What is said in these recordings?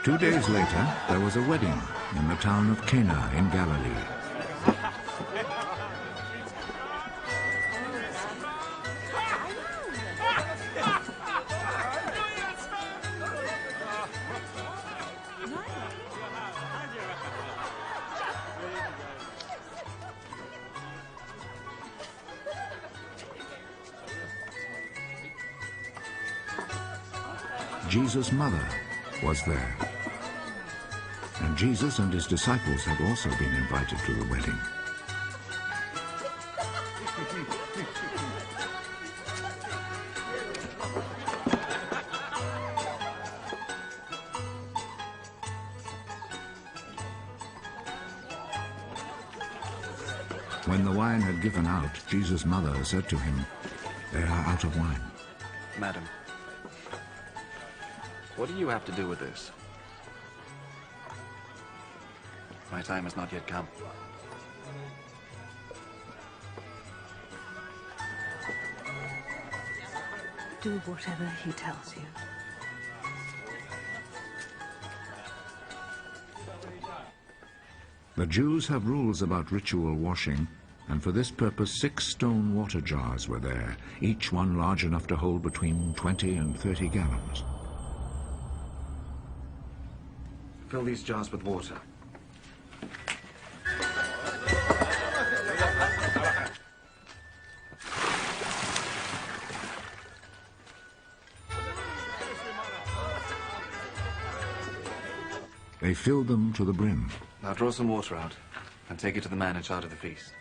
2 days later, there was a wedding in the town of Cana in Galilee. Jesus' mother was there, and Jesus and his disciples had also been invited to the wedding. When the wine had given out, Jesus' mother said to him, "They are out of wine." Madam, what do you have to do with this? My time has not yet come. Do whatever he tells you. The Jews have rules about ritual washing, and for this purpose 6 stone water jars were there, each one large enough to hold between 20 and 30 gallons. Fill these jars with water. They filled them to the brim. Now draw some water out and take it to the man in charge of the feast.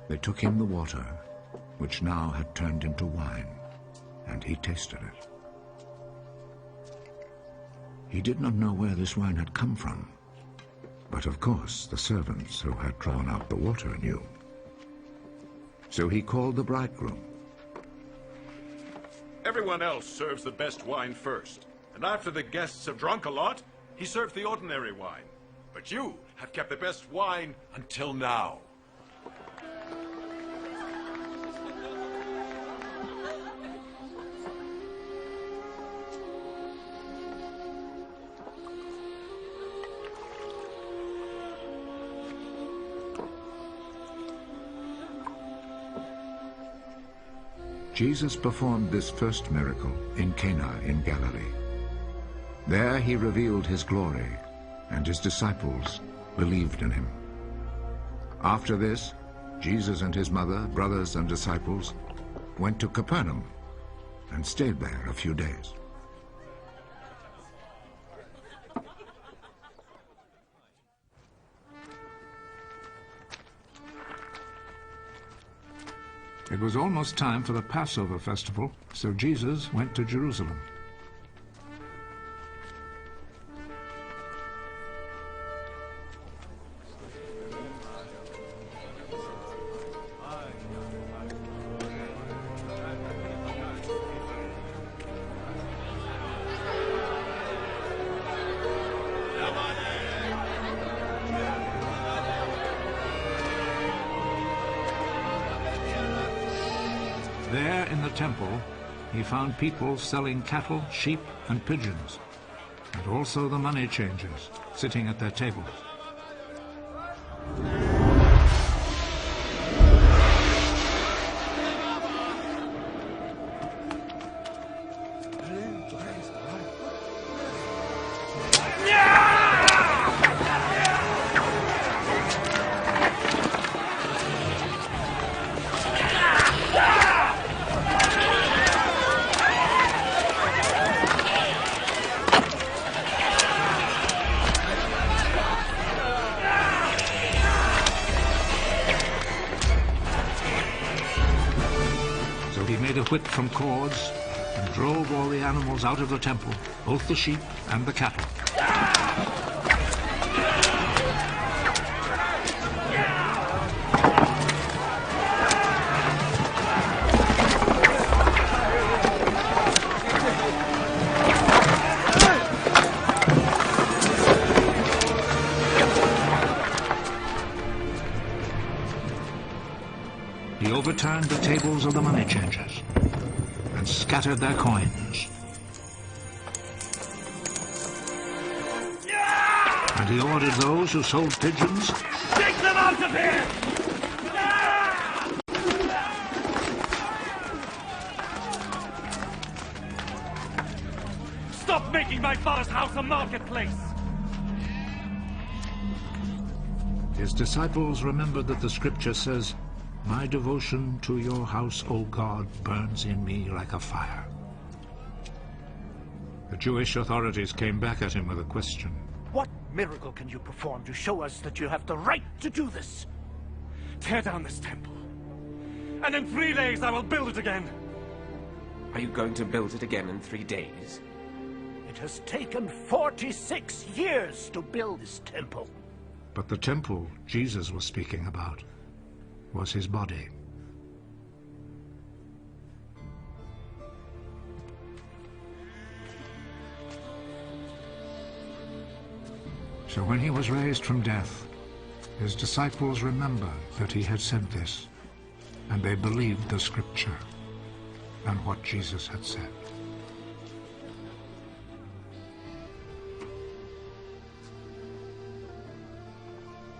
They took him the water, which now had turned into wine, and he tasted it. He did not know where this wine had come from, but of course the servants who had drawn out the water knew. So he called the bridegroom. Everyone else serves the best wine first, and after the guests have drunk a lot, he serves the ordinary wine. But you have kept the best wine until now. Jesus performed this first miracle in Cana in Galilee. There he revealed his glory, and his disciples believed in him. After this, Jesus and his mother, brothers, and disciples went to Capernaum and stayed there a few days. It was almost time for the Passover festival, so Jesus went to Jerusalem. There in the temple, he found people selling cattle, sheep, and pigeons, and also the money changers sitting at their tables. He made a whip from cords and drove all the animals out of the temple, both the sheep and the cattle. he overturned the tables of the money changers and scattered their coins. And he ordered those who sold pigeons, Take them out of here! Stop making my father's house a marketplace! His disciples remembered that the scripture says, "My devotion to your house, O God, burns in me like a fire." The Jewish authorities came back at him with a question. What miracle can you perform to show us that you have the right to do this? Tear down this temple, and in 3 days I will build it again. Are you going to build it again in 3 days? It has taken 46 years to build this temple. But the temple Jesus was speaking about was his body. So when he was raised from death, his disciples remembered that he had said this, and they believed the scripture and what Jesus had said.